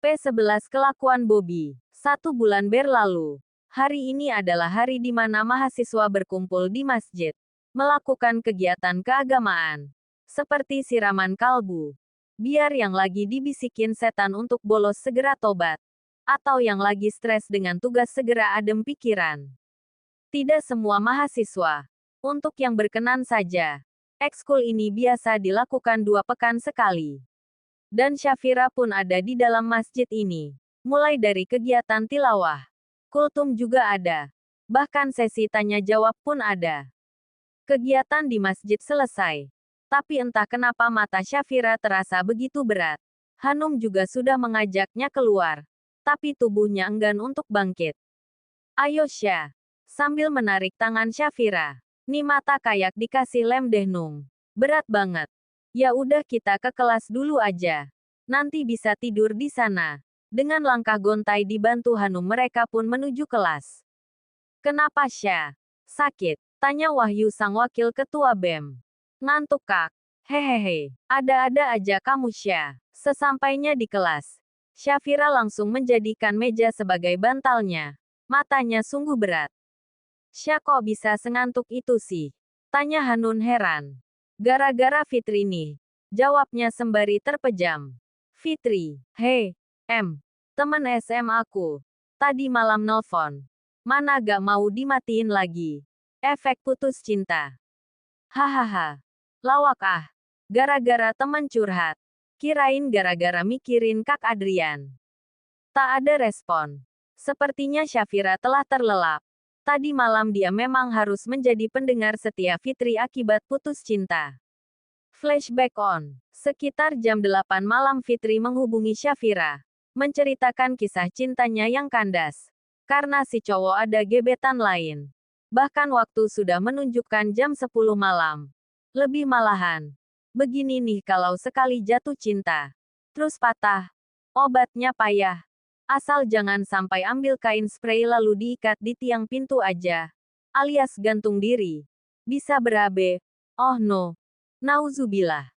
P11 Kelakuan Bobby. 1 bulan berlalu. Hari ini adalah hari di mana mahasiswa berkumpul di masjid, melakukan kegiatan keagamaan, seperti siraman kalbu. Biar yang lagi dibisikin setan untuk bolos segera tobat, atau yang lagi stres dengan tugas segera adem pikiran. Tidak semua mahasiswa. Untuk yang berkenan saja. Ekskul ini biasa dilakukan 2 pekan sekali. Dan Syafira pun ada di dalam masjid ini. Mulai dari kegiatan tilawah. Kultum juga ada. Bahkan sesi tanya jawab pun ada. Kegiatan di masjid selesai. Tapi entah kenapa mata Syafira terasa begitu berat. Hanum juga sudah mengajaknya keluar. Tapi tubuhnya enggan untuk bangkit. Ayo Syah. Sambil menarik tangan Syafira. Nih mata kayak dikasih lem deh Nung. Berat banget. Ya udah kita ke kelas dulu aja. Nanti bisa tidur di sana. Dengan langkah gontai dibantu Hanum mereka pun menuju kelas. Kenapa Syah? Sakit? Tanya Wahyu sang wakil ketua BEM. Ngantuk kak. Hehehe. Ada-ada aja kamu Syah. Sesampainya di kelas, Syafira langsung menjadikan meja sebagai bantalnya. Matanya sungguh berat. Syah kok bisa sengantuk itu sih? Tanya Hanun heran. Gara-gara Fitri nih. Jawabnya sembari terpejam. Fitri, hei, teman SM aku. Tadi malam nelfon. Mana gak mau dimatiin lagi. Efek putus cinta. Hahaha. Lawak ah. Gara-gara teman curhat. Kirain gara-gara mikirin Kak Adrian. Tak ada respon. Sepertinya Syafira telah terlelap. Tadi malam dia memang harus menjadi pendengar setia Fitri akibat putus cinta. Flashback on. Sekitar jam 8 malam Fitri menghubungi Syafira. Menceritakan kisah cintanya yang kandas. Karena si cowok ada gebetan lain. Bahkan waktu sudah menunjukkan jam 10 malam. Lebih malahan. Begini nih kalau sekali jatuh cinta. Terus patah. Obatnya payah. Asal jangan sampai ambil kain spray lalu diikat di tiang pintu aja. Alias gantung diri. Bisa berabe. Oh no. Nauzubillah.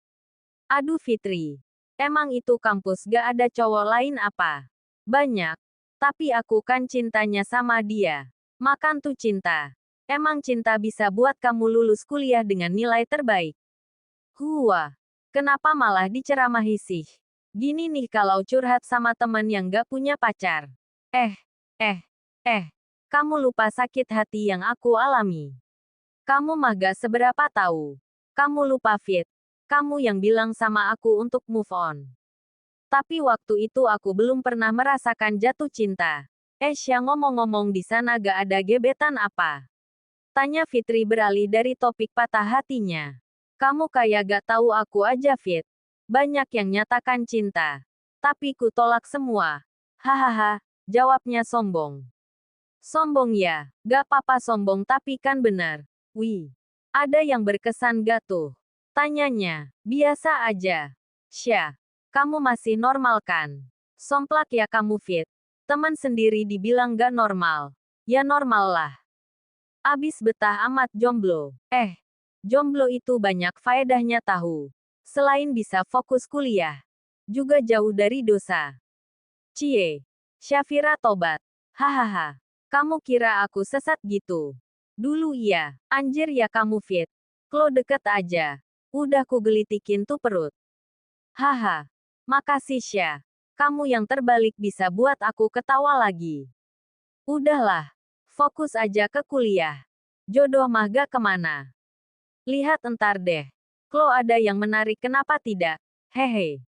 Aduh Fitri. Emang itu kampus gak ada cowok lain apa? Banyak. Tapi aku kan cintanya sama dia. Makan tuh cinta. Emang cinta bisa buat kamu lulus kuliah dengan nilai terbaik? Hua. Kenapa malah diceramahi sih? Gini nih kalau curhat sama teman yang gak punya pacar. Kamu lupa sakit hati yang aku alami. Kamu mah gak seberapa tahu. Kamu lupa Fit. Kamu yang bilang sama aku untuk move on. Tapi waktu itu aku belum pernah merasakan jatuh cinta. Syah ngomong-ngomong di sana gak ada gebetan apa? Tanya Fitri beralih dari topik patah hatinya. Kamu kayak gak tahu aku aja Fit. Banyak yang nyatakan cinta. Tapi ku tolak semua. Hahaha, jawabnya sombong. Sombong ya, gak apa-apa sombong tapi kan benar. Wih, ada yang berkesan gak tuh? Tanyanya, biasa aja. Syah, kamu masih normal kan? Somplak ya kamu Fit. Teman sendiri dibilang gak normal. Ya normal lah. Abis betah amat jomblo. Jomblo itu banyak faedahnya tahu. Selain bisa fokus kuliah, juga jauh dari dosa. Cie. Syafira tobat. Hahaha. Kamu kira aku sesat gitu? Dulu iya. Anjir ya kamu Fit. Klo deket aja. Udah ku gelitikin tuh perut. Haha. Makasih Syah. Kamu yang terbalik bisa buat aku ketawa lagi. Udahlah. Fokus aja ke kuliah. Jodoh mah gak kemana. Lihat entar deh. Klo ada yang menarik kenapa tidak? Hehe.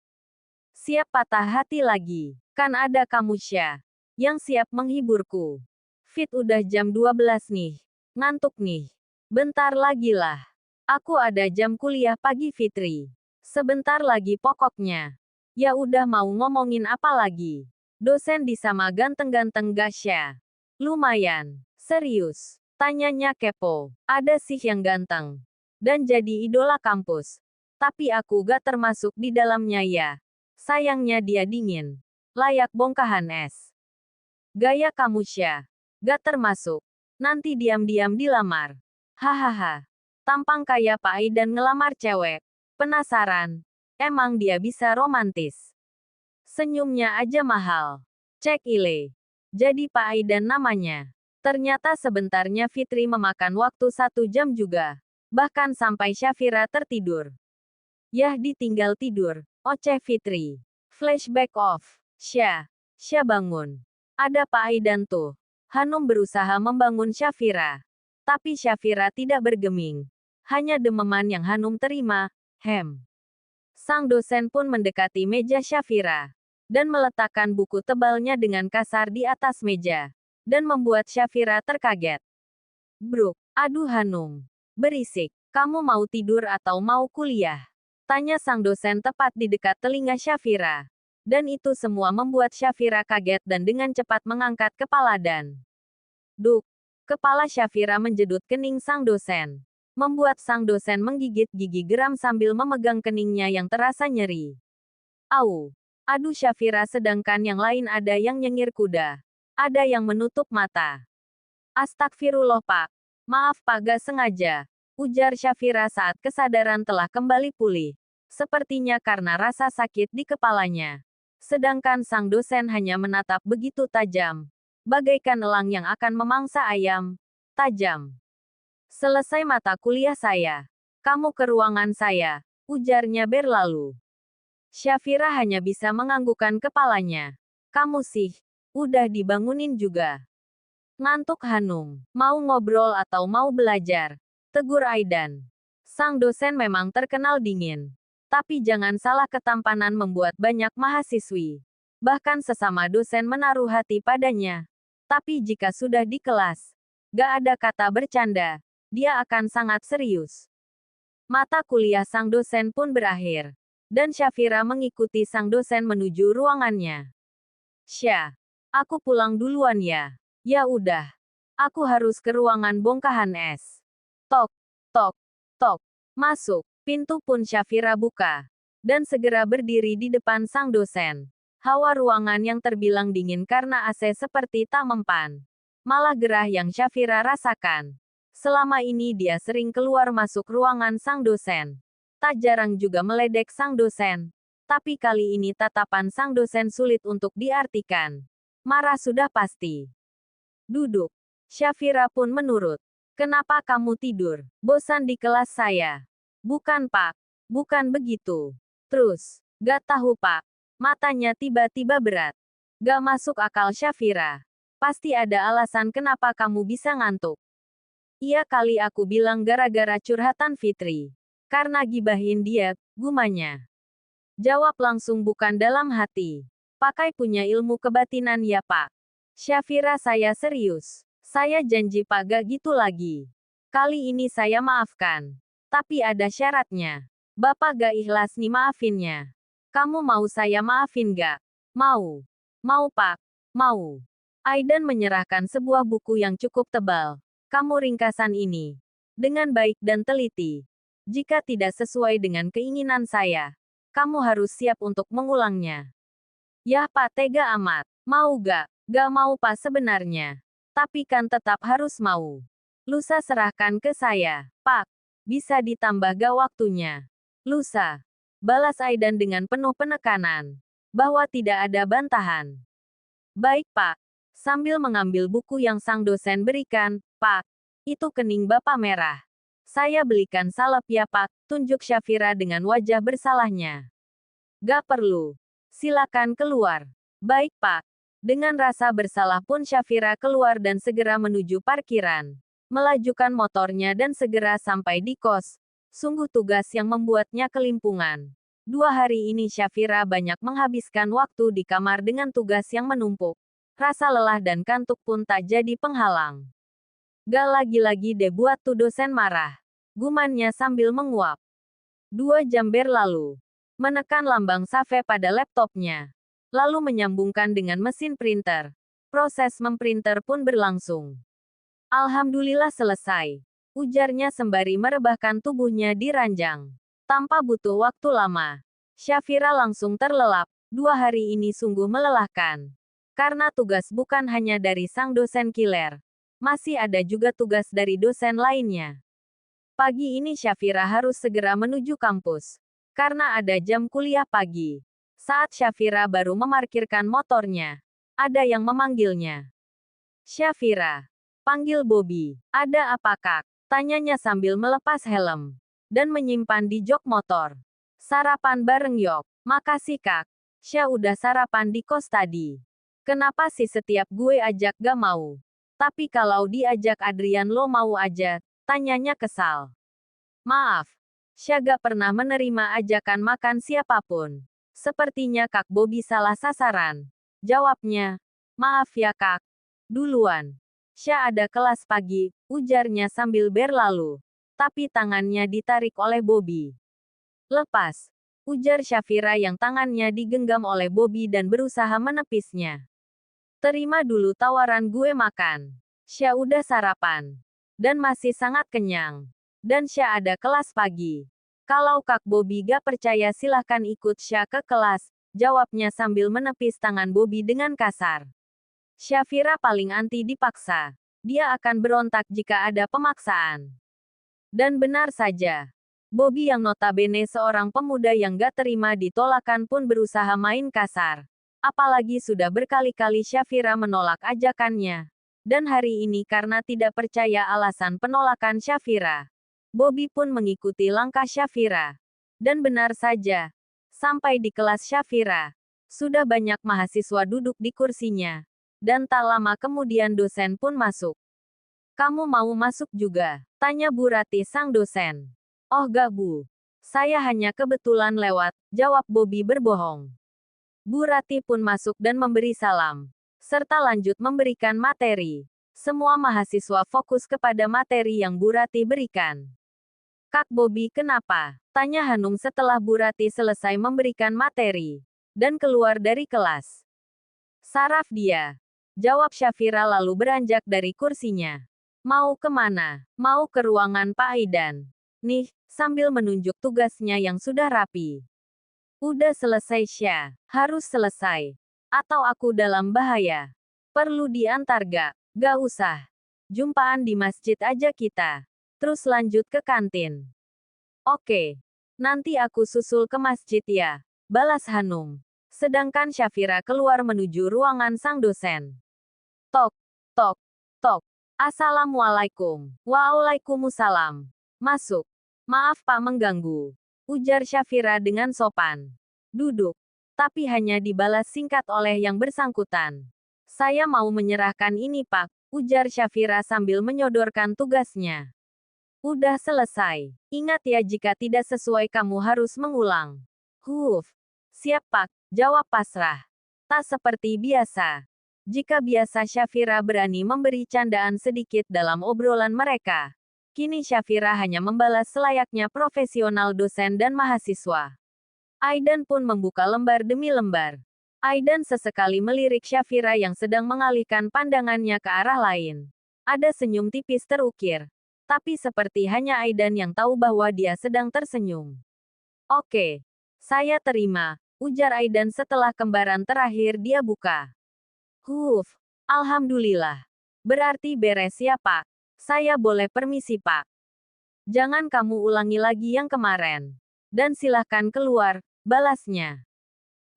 Siap patah hati lagi. Kan ada kamu Syah. Yang siap menghiburku. Fit udah jam 12 nih. Ngantuk nih. Bentar lagi lah. Aku ada jam kuliah pagi Fitri. Sebentar lagi pokoknya. Ya udah mau ngomongin apa lagi? Dosen di sama ganteng-ganteng gak Syah? Lumayan. Serius. Tanyanya kepo. Ada sih yang ganteng. Dan jadi idola kampus. Tapi aku gak termasuk di dalamnya ya. Sayangnya dia dingin. Layak bongkahan es. Gaya kamu Syah. Gak termasuk. Nanti diam-diam dilamar. Hahaha. Tampang kayak Pak Aidan ngelamar cewek. Penasaran? Emang dia bisa romantis? Senyumnya aja mahal. Cek Ile. Jadi Pak Aidan namanya. Ternyata sebentarnya Fitri memakan waktu 1 jam juga. Bahkan sampai Syafira tertidur. Yah ditinggal tidur. Oceh Fitri. Flashback off. Syah bangun. Ada Pak Aidan tuh. Hanum berusaha membangun Syafira. Tapi Syafira tidak bergeming. Hanya dememan yang Hanum terima. Sang dosen pun mendekati meja Syafira. Dan meletakkan buku tebalnya dengan kasar di atas meja. Dan membuat Syafira terkaget. Bruk, aduh Hanum. Berisik, kamu mau tidur atau mau kuliah? Tanya sang dosen tepat di dekat telinga Syafira. Dan itu semua membuat Syafira kaget dan dengan cepat mengangkat kepala dan duk. Kepala Syafira menjedut kening sang dosen. Membuat sang dosen menggigit gigi geram sambil memegang keningnya yang terasa nyeri. Au. Aduh Syafira sedangkan yang lain ada yang nyengir kuda. Ada yang menutup mata. Astagfirullah Pak. Maaf Pak gak sengaja. Ujar Syafira saat kesadaran telah kembali pulih. Sepertinya karena rasa sakit di kepalanya. Sedangkan sang dosen hanya menatap begitu tajam. Bagaikan elang yang akan memangsa ayam. Tajam. Selesai mata kuliah saya. Kamu ke ruangan saya. Ujarnya berlalu. Syafira hanya bisa menganggukkan kepalanya. Kamu sih. Udah dibangunin juga. Ngantuk Hanum. Mau ngobrol atau mau belajar? Tegur Aidan. Sang dosen memang terkenal dingin. Tapi jangan salah ketampanan membuat banyak mahasiswi. Bahkan sesama dosen menaruh hati padanya. Tapi jika sudah di kelas, gak ada kata bercanda. Dia akan sangat serius. Mata kuliah sang dosen pun berakhir. Dan Syafira mengikuti sang dosen menuju ruangannya. Syah, aku pulang duluan ya. Ya udah. Aku harus ke ruangan bongkahan es. Tok, tok, tok. Masuk. Pintu pun Syafira buka. Dan segera berdiri di depan sang dosen. Hawa ruangan yang terbilang dingin karena AC seperti tak mempan. Malah gerah yang Syafira rasakan. Selama ini dia sering keluar masuk ruangan sang dosen. Tak jarang juga meledek sang dosen. Tapi kali ini tatapan sang dosen sulit untuk diartikan. Marah sudah pasti. Duduk. Syafira pun menurut. Kenapa kamu tidur? Bosan di kelas saya. Bukan Pak. Bukan begitu. Terus. Gak tahu Pak. Matanya tiba-tiba berat. Gak masuk akal Syafira. Pasti ada alasan kenapa kamu bisa ngantuk. Iya kali aku bilang gara-gara curhatan Fitri. Karena gibahin dia, gumanya. Jawab langsung bukan dalam hati. Pakai punya ilmu kebatinan ya Pak. Syafira saya serius. Saya janji Pak gak gitu lagi. Kali ini saya maafkan. Tapi ada syaratnya. Bapak gak ikhlas nih maafinnya. Kamu mau saya maafin gak? Mau. Mau Pak. Mau. Aidan menyerahkan sebuah buku yang cukup tebal. Kamu ringkasan ini. Dengan baik dan teliti. Jika tidak sesuai dengan keinginan saya, kamu harus siap untuk mengulangnya. Yah Pak tega amat. Mau gak? Gak mau Pak sebenarnya. Tapi kan tetap harus mau. Lusa serahkan ke saya. Pak. Bisa ditambah gak waktunya? Lusa. Balas Aidan dengan penuh penekanan. Bahwa tidak ada bantahan. Baik Pak. Sambil mengambil buku yang sang dosen berikan, Pak. Itu kening Bapak merah. Saya belikan salep ya Pak, tunjuk Syafira dengan wajah bersalahnya. Gak perlu. Silakan keluar. Baik Pak. Dengan rasa bersalah pun Syafira keluar dan segera menuju parkiran. Melajukan motornya dan segera sampai di kos. Sungguh tugas yang membuatnya kelimpungan. 2 hari ini Syafira banyak menghabiskan waktu di kamar dengan tugas yang menumpuk. Rasa lelah dan kantuk pun tak jadi penghalang. Gak lagi-lagi deh buat tuh dosen marah. Gumannya sambil menguap. 2 jam berlalu. Menekan lambang save pada laptopnya. Lalu menyambungkan dengan mesin printer. Proses memprinter pun berlangsung. Alhamdulillah selesai. Ujarnya sembari merebahkan tubuhnya di ranjang. Tanpa butuh waktu lama. Syafira langsung terlelap. 2 hari ini sungguh melelahkan. Karena tugas bukan hanya dari sang dosen kiler. Masih ada juga tugas dari dosen lainnya. Pagi ini Syafira harus segera menuju kampus. Karena ada jam kuliah pagi. Saat Syafira baru memarkirkan motornya, ada yang memanggilnya. Syafira. Panggil Bobby. Ada apa kak? Tanyanya sambil melepas helm. Dan menyimpan di jok motor. Sarapan bareng Yok. Makasih kak. Sya udah sarapan di kos tadi. Kenapa sih setiap gue ajak gak mau? Tapi kalau diajak Adrian lo mau aja? Tanyanya kesal. Maaf. Sya gak pernah menerima ajakan makan siapapun. Sepertinya Kak Bobby salah sasaran. Jawabnya. Maaf ya Kak. Duluan. Sya ada kelas pagi, ujarnya sambil berlalu. Tapi tangannya ditarik oleh Bobby. Lepas. Ujar Syafira yang tangannya digenggam oleh Bobby dan berusaha menepisnya. Terima dulu tawaran gue makan. Sya udah sarapan. Dan masih sangat kenyang. Dan Sya ada kelas pagi. Kalau Kak Bobby gak percaya silahkan ikut Sya ke kelas, jawabnya sambil menepis tangan Bobby dengan kasar. Syafira paling anti dipaksa. Dia akan berontak jika ada pemaksaan. Dan benar saja. Bobby yang notabene seorang pemuda yang gak terima ditolakan pun berusaha main kasar. Apalagi sudah berkali-kali Syafira menolak ajakannya. Dan hari ini karena tidak percaya alasan penolakan Syafira, Bobby pun mengikuti langkah Syafira. Dan benar saja, sampai di kelas Syafira, sudah banyak mahasiswa duduk di kursinya. Dan tak lama kemudian dosen pun masuk. Kamu mau masuk juga? Tanya Bu Rati sang dosen. Oh gak Bu. Saya hanya kebetulan lewat, jawab Bobby berbohong. Bu Rati pun masuk dan memberi salam. Serta lanjut memberikan materi. Semua mahasiswa fokus kepada materi yang Bu Rati berikan. Kak Bobby kenapa? Tanya Hanung setelah Bu Rati selesai memberikan materi. Dan keluar dari kelas. Saraf dia. Jawab Syafira lalu beranjak dari kursinya. Mau kemana? Mau ke ruangan Pak Aidan. Nih, sambil menunjuk tugasnya yang sudah rapi. Udah selesai Sya. Harus selesai. Atau aku dalam bahaya. Perlu diantar gak? Gak usah. Jumpaan di masjid aja kita. Terus lanjut ke kantin. Oke. Nanti aku susul ke masjid ya. Balas Hanung. Sedangkan Syafira keluar menuju ruangan sang dosen. Tok, tok, tok. Assalamualaikum. Waalaikumsalam. Masuk. Maaf Pak mengganggu. Ujar Syafira dengan sopan. Duduk. Tapi hanya dibalas singkat oleh yang bersangkutan. Saya mau menyerahkan ini Pak, ujar Syafira sambil menyodorkan tugasnya. Udah selesai. Ingat ya jika tidak sesuai kamu harus mengulang. Siap Pak, jawab pasrah. Tak seperti biasa. Jika biasa Syafira berani memberi candaan sedikit dalam obrolan mereka. Kini Syafira hanya membalas selayaknya profesional dosen dan mahasiswa. Aidan pun membuka lembar demi lembar. Aidan sesekali melirik Syafira yang sedang mengalihkan pandangannya ke arah lain. Ada senyum tipis terukir. Tapi seperti hanya Aidan yang tahu bahwa dia sedang tersenyum. Oke. Saya terima, ujar Aidan setelah kembaran terakhir dia buka. Alhamdulillah. Berarti beres ya Pak. Saya boleh permisi Pak. Jangan kamu ulangi lagi yang kemarin. Dan silahkan keluar, balasnya.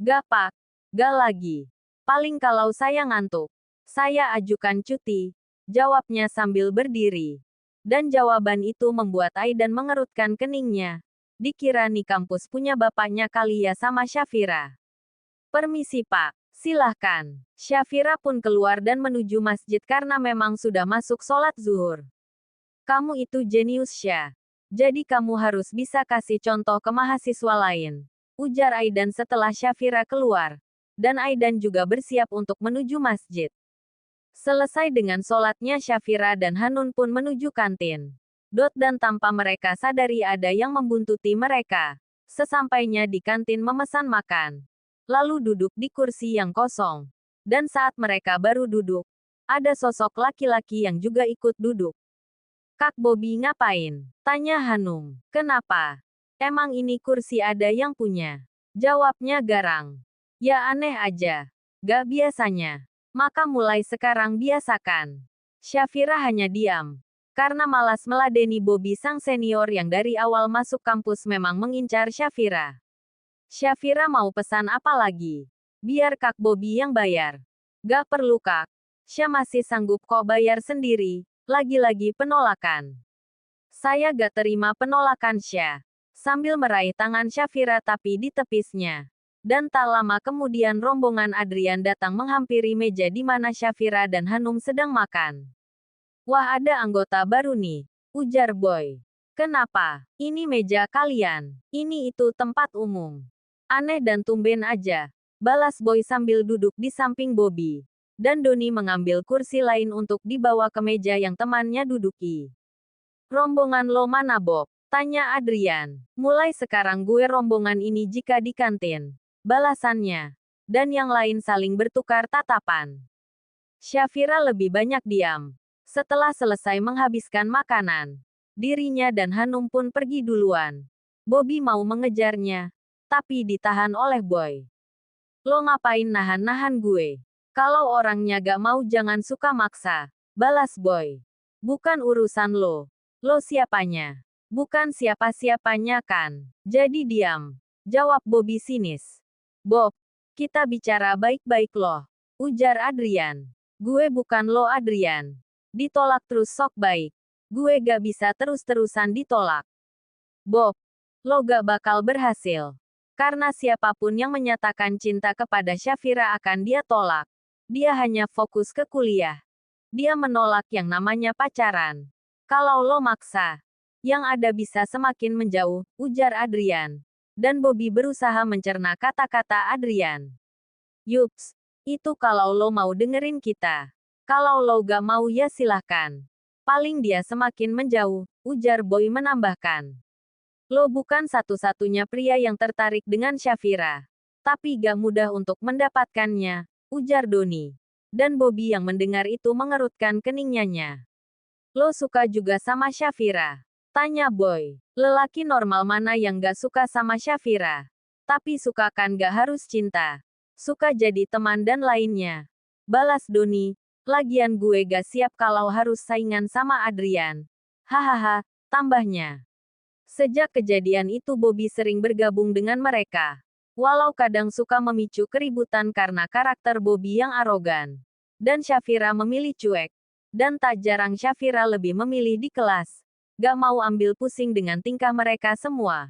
Gak Pak. Gak lagi. Paling kalau saya ngantuk. Saya ajukan cuti. Jawabnya sambil berdiri. Dan jawaban itu membuat Aidan mengerutkan keningnya. Dikira nih kampus punya bapaknya kali ya sama Syafira. Permisi Pak. Silahkan. Syafira pun keluar dan menuju masjid karena memang sudah masuk sholat zuhur. Kamu itu jenius Sya. Jadi kamu harus bisa kasih contoh ke mahasiswa lain. Ujar Aidan setelah Syafira keluar. Dan Aidan juga bersiap untuk menuju masjid. Selesai dengan sholatnya Syafira dan Hanun pun menuju kantin. Dan tanpa mereka sadari ada yang membuntuti mereka. Sesampainya di kantin memesan makan. Lalu duduk di kursi yang kosong. Dan saat mereka baru duduk, ada sosok laki-laki yang juga ikut duduk. Kak Bobby ngapain? Tanya Hanung. Kenapa? Emang ini kursi ada yang punya? Jawabnya garang. Ya aneh aja. Gak biasanya. Maka mulai sekarang biasakan. Syafira hanya diam. Karena malas meladeni Bobby sang senior yang dari awal masuk kampus memang mengincar Syafira. Syafira mau pesan apa lagi? Biar Kak Bobby yang bayar. Gak perlu Kak. Sya masih sanggup kok bayar sendiri. Lagi-lagi penolakan. Saya gak terima penolakan Sya. Sambil meraih tangan Syafira tapi ditepisnya. Dan tak lama kemudian rombongan Adrian datang menghampiri meja di mana Syafira dan Hanum sedang makan. Wah, ada anggota baru nih, ujar Boy. Kenapa? Ini meja kalian. Ini itu tempat umum. Aneh dan tumben aja, balas Boy sambil duduk di samping Bobby. Dan Doni mengambil kursi lain untuk dibawa ke meja yang temannya duduki. Rombongan lo mana Bob? Tanya Adrian. Mulai sekarang gue rombongan ini jika di kantin. Balasannya. Dan yang lain saling bertukar tatapan. Syafira lebih banyak diam. Setelah selesai menghabiskan makanan, dirinya dan Hanum pun pergi duluan. Bobby mau mengejarnya, tapi ditahan oleh Boy. Lo ngapain nahan-nahan gue? Kalau orangnya gak mau jangan suka maksa, balas Boy. Bukan urusan lo. Lo siapanya? Bukan siapa-siapanya kan? Jadi diam. Jawab Bobby sinis. Bob, kita bicara baik-baik loh. Ujar Adrian. Gue bukan lo Adrian. Ditolak terus sok baik. Gue gak bisa terus-terusan ditolak. Bob, lo gak bakal berhasil. Karena siapapun yang menyatakan cinta kepada Syafira akan dia tolak. Dia hanya fokus ke kuliah. Dia menolak yang namanya pacaran. Kalau lo maksa, yang ada bisa semakin menjauh, ujar Adrian. Dan Bobby berusaha mencerna kata-kata Adrian. Yups, itu kalau lo mau dengerin kita. Kalau lo gak mau ya silahkan. Paling dia semakin menjauh, ujar Boy menambahkan. Lo bukan satu-satunya pria yang tertarik dengan Syafira. Tapi gak mudah untuk mendapatkannya, ujar Doni. Dan Bobby yang mendengar itu mengerutkan keningnya. Lo suka juga sama Syafira? Tanya Boy. Lelaki normal mana yang gak suka sama Syafira? Tapi suka kan gak harus cinta. Suka jadi teman dan lainnya. Balas Doni. Lagian gue gak siap kalau harus saingan sama Adrian. Hahaha, tambahnya. Sejak kejadian itu Bobby sering bergabung dengan mereka. Walau kadang suka memicu keributan karena karakter Bobby yang arogan. Dan Syafira memilih cuek. Dan tak jarang Syafira lebih memilih di kelas. Gak mau ambil pusing dengan tingkah mereka semua.